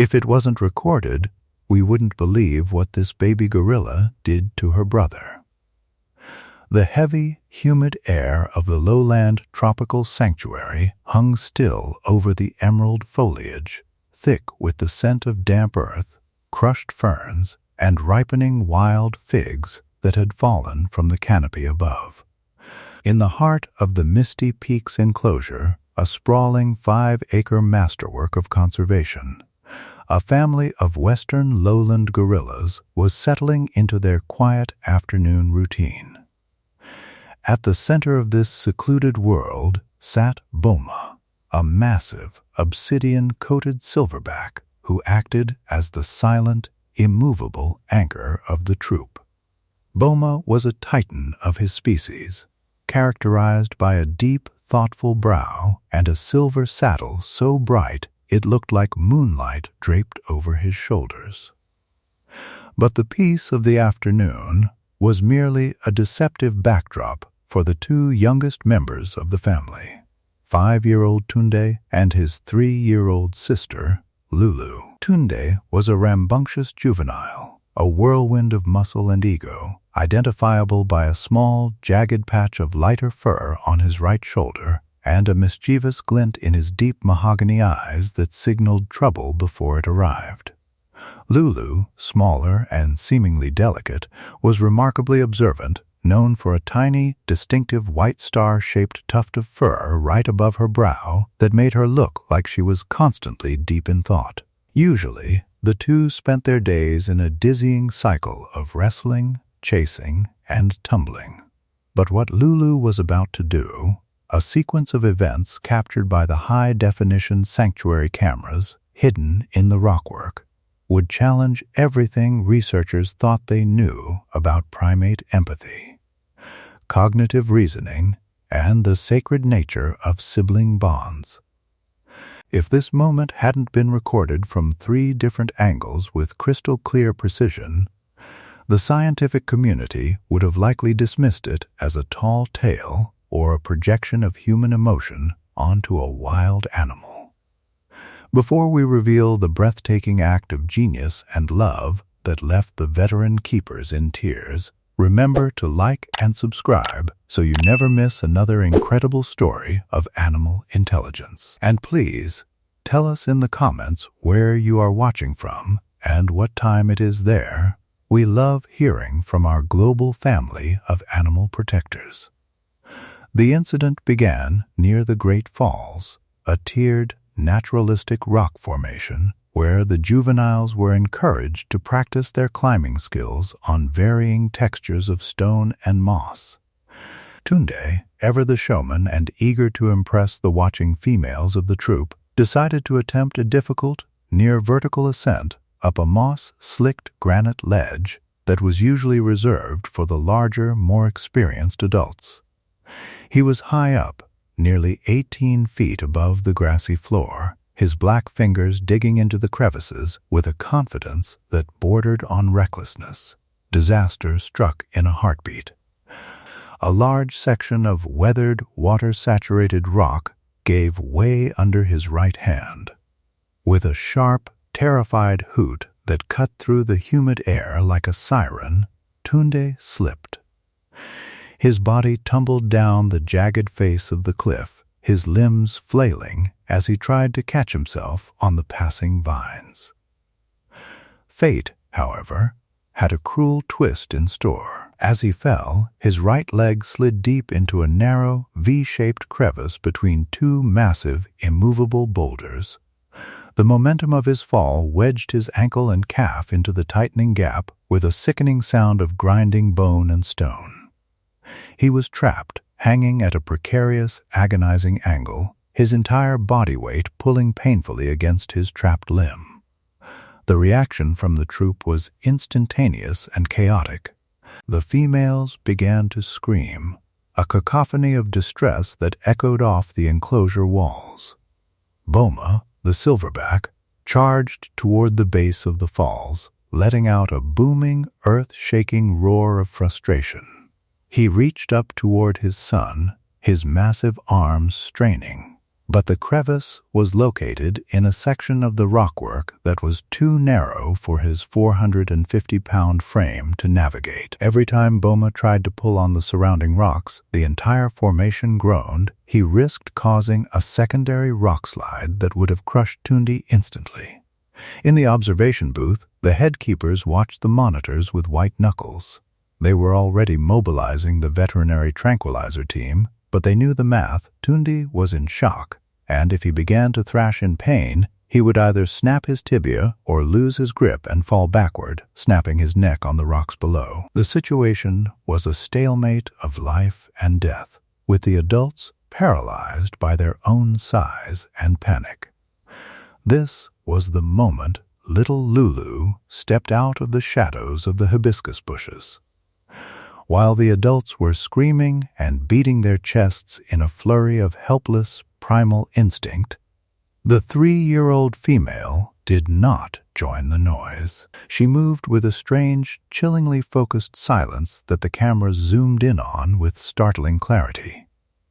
If it wasn't recorded, we wouldn't believe what this baby gorilla did to her brother. The heavy, humid air of the lowland tropical sanctuary hung still over the emerald foliage, thick with the scent of damp earth, crushed ferns, and ripening wild figs that had fallen from the canopy above. In the heart of the Misty Peaks enclosure, a sprawling 5-acre masterwork of conservation, a family of western lowland gorillas was settling into their quiet afternoon routine. At the center of this secluded world sat Boma, a massive, obsidian-coated silverback who acted as the silent, immovable anchor of the troop. Boma was a titan of his species, characterized by a deep, thoughtful brow and a silver saddle so bright it looked like moonlight draped over his shoulders. But the peace of the afternoon was merely a deceptive backdrop for the 2 youngest members of the family, 5-year-old Tunde and his 3-year-old sister, Lulu. Tunde was a rambunctious juvenile, a whirlwind of muscle and ego, identifiable by a small, jagged patch of lighter fur on his right shoulder and a mischievous glint in his deep mahogany eyes that signaled trouble before it arrived. Lulu, smaller and seemingly delicate, was remarkably observant, known for a tiny, distinctive white star-shaped tuft of fur right above her brow that made her look like she was constantly deep in thought. Usually, the 2 spent their days in a dizzying cycle of wrestling, chasing, and tumbling. But what Lulu was about to do, a sequence of events captured by the high-definition sanctuary cameras hidden in the rockwork, would challenge everything researchers thought they knew about primate empathy, cognitive reasoning, and the sacred nature of sibling bonds. If this moment hadn't been recorded from 3 different angles with crystal-clear precision, the scientific community would have likely dismissed it as a tall tale or a projection of human emotion onto a wild animal. Before we reveal the breathtaking act of genius and love that left the veteran keepers in tears, remember to like and subscribe so you never miss another incredible story of animal intelligence. And please, tell us in the comments where you are watching from and what time it is there. We love hearing from our global family of animal protectors. The incident began near the Great Falls, a tiered, naturalistic rock formation where the juveniles were encouraged to practice their climbing skills on varying textures of stone and moss. Tunde, ever the showman and eager to impress the watching females of the troop, decided to attempt a difficult, near-vertical ascent up a moss-slicked granite ledge that was usually reserved for the larger, more experienced adults. He was high up, nearly 18 feet above the grassy floor, his black fingers digging into the crevices with a confidence that bordered on recklessness. Disaster struck in a heartbeat. A large section of weathered, water-saturated rock gave way under his right hand. With a sharp, terrified hoot that cut through the humid air like a siren, Tunde slipped. His body tumbled down the jagged face of the cliff, his limbs flailing as he tried to catch himself on the passing vines. Fate, however, had a cruel twist in store. As he fell, his right leg slid deep into a narrow, V-shaped crevice between 2 massive, immovable boulders. The momentum of his fall wedged his ankle and calf into the tightening gap with a sickening sound of grinding bone and stone. He was trapped, hanging at a precarious, agonizing angle, his entire body weight pulling painfully against his trapped limb. The reaction from the troop was instantaneous and chaotic. The females began to scream, a cacophony of distress that echoed off the enclosure walls. Boma, the silverback, charged toward the base of the falls, letting out a booming, earth-shaking roar of frustration. He reached up toward his son, his massive arms straining, But the crevice was located in a section of the rockwork that was too narrow for his 450-pound frame to navigate. Every time Boma tried to pull on the surrounding rocks, the entire formation groaned. He risked causing a secondary rock slide that would have crushed Tunde instantly. In the observation booth, the head keepers watched the monitors with white knuckles. They were already mobilizing the veterinary tranquilizer team, but they knew the math. Tunde was in shock, and if he began to thrash in pain, he would either snap his tibia or lose his grip and fall backward, snapping his neck on the rocks below. The situation was a stalemate of life and death, with the adults paralyzed by their own size and panic. This was the moment little Lulu stepped out of the shadows of the hibiscus bushes. While the adults were screaming and beating their chests in a flurry of helpless, primal instinct, the 3-year-old female did not join the noise. She moved with a strange, chillingly focused silence that the cameras zoomed in on with startling clarity.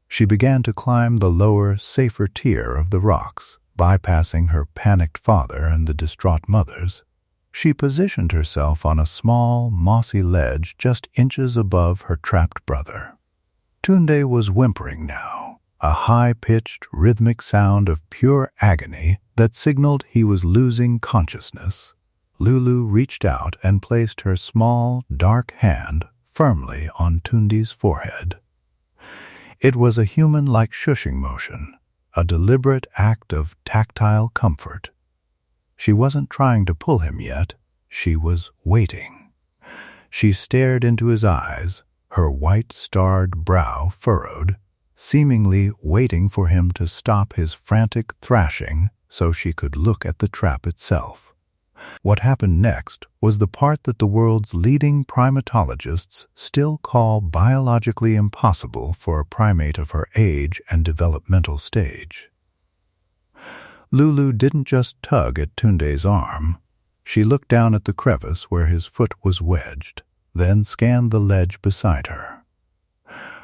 She began to climb the lower, safer tier of the rocks, bypassing her panicked father and the distraught mothers. She positioned herself on a small, mossy ledge just inches above her trapped brother. Tunde was whimpering now, a high-pitched, rhythmic sound of pure agony that signaled he was losing consciousness. Lulu reached out and placed her small, dark hand firmly on Tunde's forehead. It was a human-like shushing motion, a deliberate act of tactile comfort. She wasn't trying to pull him yet. She was waiting. She stared into his eyes, her white, starred brow furrowed, seemingly waiting for him to stop his frantic thrashing so she could look at the trap itself. What happened next was the part that the world's leading primatologists still call biologically impossible for a primate of her age and developmental stage. Lulu didn't just tug at Tunde's arm. She looked down at the crevice where his foot was wedged, then scanned the ledge beside her.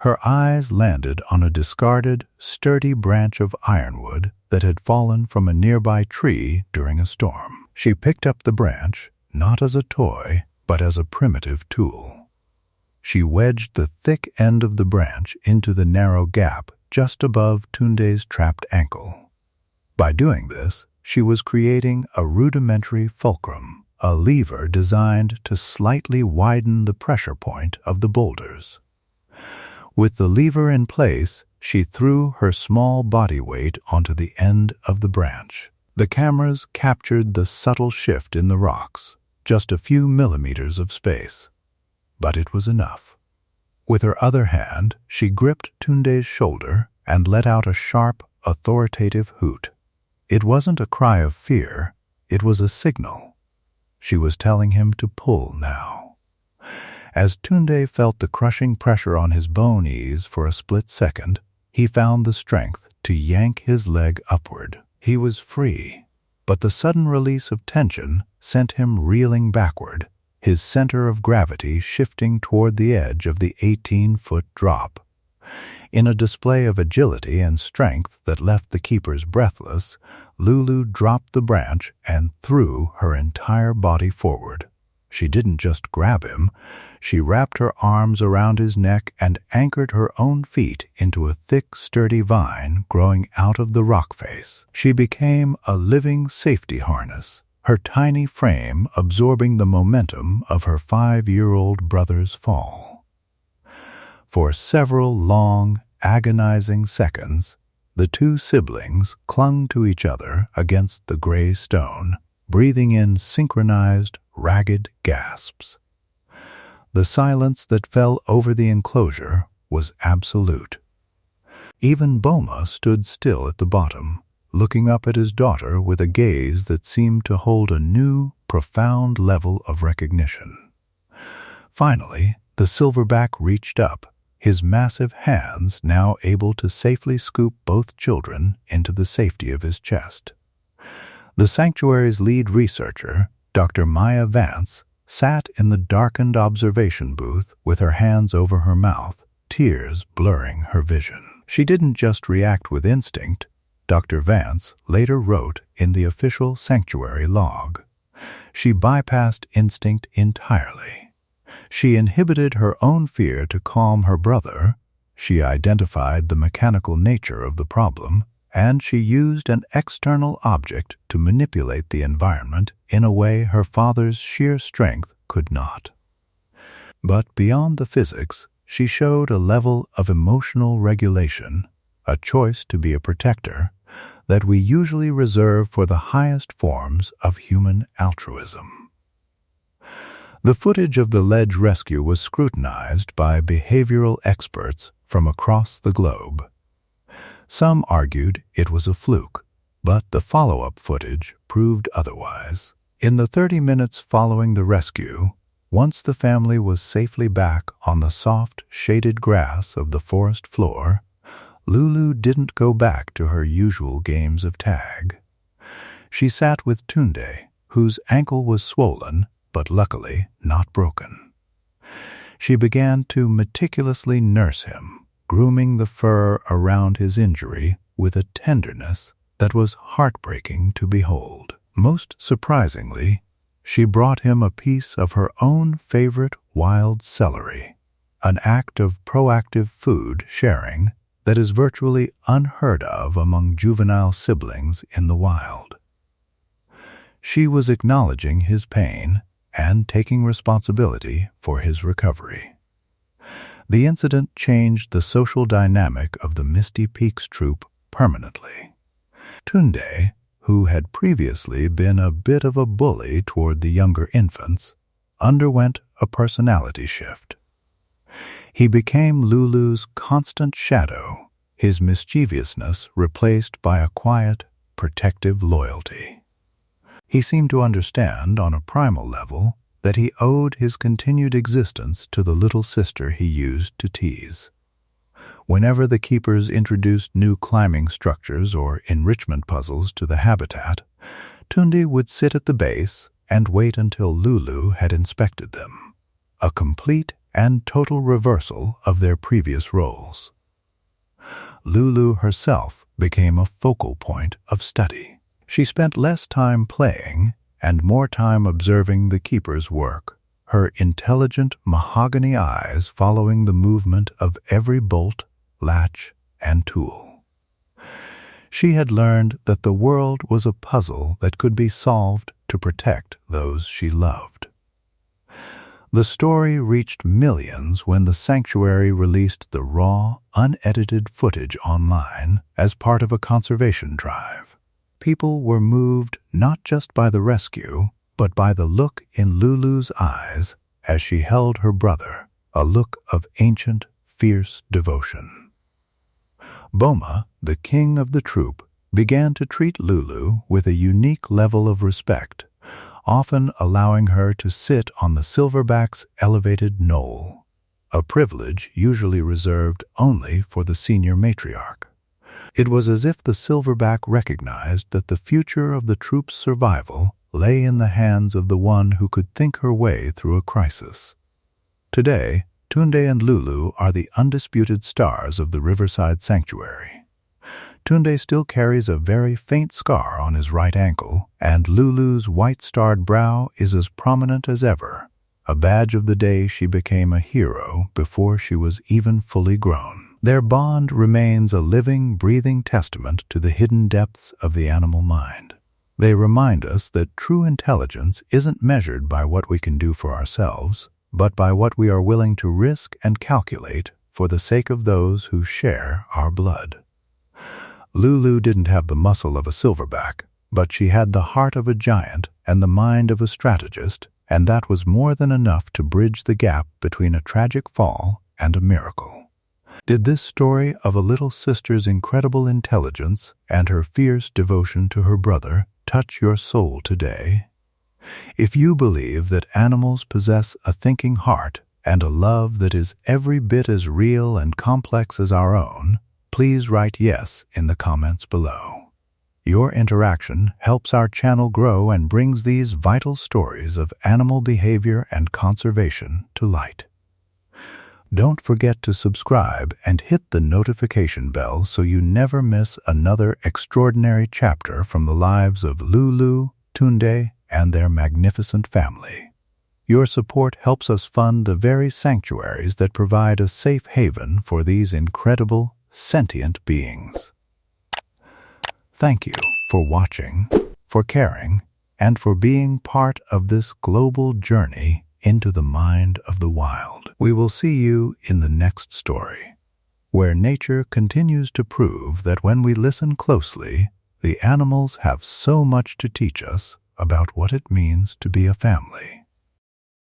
Her eyes landed on a discarded, sturdy branch of ironwood that had fallen from a nearby tree during a storm. She picked up the branch, not as a toy, but as a primitive tool. She wedged the thick end of the branch into the narrow gap just above Tunde's trapped ankle. By doing this, she was creating a rudimentary fulcrum, a lever designed to slightly widen the pressure point of the boulders. With the lever in place, she threw her small body weight onto the end of the branch. The cameras captured the subtle shift in the rocks, just a few millimeters of space. But it was enough. With her other hand, she gripped Tunde's shoulder and let out a sharp, authoritative hoot. It wasn't a cry of fear, it was a signal. She was telling him to pull now. As Tunde felt the crushing pressure on his bone ease for a split second, he found the strength to yank his leg upward. He was free, but the sudden release of tension sent him reeling backward, his center of gravity shifting toward the edge of the 18-foot drop. In a display of agility and strength that left the keepers breathless, Lulu dropped the branch and threw her entire body forward. She didn't just grab him, she wrapped her arms around his neck and anchored her own feet into a thick, sturdy vine growing out of the rock face. She became a living safety harness, her tiny frame absorbing the momentum of her 5-year-old brother's fall. For several long, agonizing seconds, the two siblings clung to each other against the gray stone, breathing in synchronized, ragged gasps. The silence that fell over the enclosure was absolute. Even Boma stood still at the bottom, looking up at his daughter with a gaze that seemed to hold a new, profound level of recognition. Finally, the silverback reached up, his massive hands now able to safely scoop both children into the safety of his chest. The sanctuary's lead researcher, Dr. Maya Vance, sat in the darkened observation booth with her hands over her mouth, tears blurring her vision. She didn't just react with instinct, Dr. Vance later wrote in the official sanctuary log. She bypassed instinct entirely. She inhibited her own fear to calm her brother, she identified the mechanical nature of the problem, and she used an external object to manipulate the environment in a way her father's sheer strength could not. But beyond the physics, she showed a level of emotional regulation, a choice to be a protector, that we usually reserve for the highest forms of human altruism. The footage of the ledge rescue was scrutinized by behavioral experts from across the globe. Some argued it was a fluke, but the follow-up footage proved otherwise. In the 30 minutes following the rescue, once the family was safely back on the soft, shaded grass of the forest floor, Lulu didn't go back to her usual games of tag. She sat with Tunde, whose ankle was swollen, but luckily not broken. She began to meticulously nurse him, grooming the fur around his injury with a tenderness that was heartbreaking to behold. Most surprisingly, she brought him a piece of her own favorite wild celery, an act of proactive food sharing that is virtually unheard of among juvenile siblings in the wild. She was acknowledging his pain and taking responsibility for his recovery. The incident changed the social dynamic of the Misty Peaks troop permanently. Tunde, who had previously been a bit of a bully toward the younger infants, underwent a personality shift. He became Lulu's constant shadow, his mischievousness replaced by a quiet, protective loyalty. He seemed to understand on a primal level that he owed his continued existence to the little sister he used to tease. Whenever the keepers introduced new climbing structures or enrichment puzzles to the habitat, Tunde would sit at the base and wait until Lulu had inspected them, a complete and total reversal of their previous roles. Lulu herself became a focal point of study. She spent less time playing and more time observing the keeper's work, her intelligent mahogany eyes following the movement of every bolt, latch, and tool. She had learned that the world was a puzzle that could be solved to protect those she loved. The story reached millions when the sanctuary released the raw, unedited footage online as part of a conservation drive. People were moved not just by the rescue, but by the look in Lulu's eyes as she held her brother, a look of ancient, fierce devotion. Boma, the king of the troop, began to treat Lulu with a unique level of respect, often allowing her to sit on the silverback's elevated knoll, a privilege usually reserved only for the senior matriarch. It was as if the silverback recognized that the future of the troop's survival lay in the hands of the one who could think her way through a crisis. Today, Tunde and Lulu are the undisputed stars of the Riverside Sanctuary. Tunde still carries a very faint scar on his right ankle, and Lulu's white-starred brow is as prominent as ever, a badge of the day she became a hero before she was even fully grown. Their bond remains a living, breathing testament to the hidden depths of the animal mind. They remind us that true intelligence isn't measured by what we can do for ourselves, but by what we are willing to risk and calculate for the sake of those who share our blood. Lulu didn't have the muscle of a silverback, but she had the heart of a giant and the mind of a strategist, and that was more than enough to bridge the gap between a tragic fall and a miracle. Did this story of a little sister's incredible intelligence and her fierce devotion to her brother touch your soul today? If you believe that animals possess a thinking heart and a love that is every bit as real and complex as our own, please write yes in the comments below. Your interaction helps our channel grow and brings these vital stories of animal behavior and conservation to light. Don't forget to subscribe and hit the notification bell so you never miss another extraordinary chapter from the lives of Lulu, Tunde, and their magnificent family. Your support helps us fund the very sanctuaries that provide a safe haven for these incredible, sentient beings. Thank you for watching, for caring, and for being part of this global journey into the mind of the wild. We will see you in the next story, where nature continues to prove that when we listen closely, the animals have so much to teach us about what it means to be a family.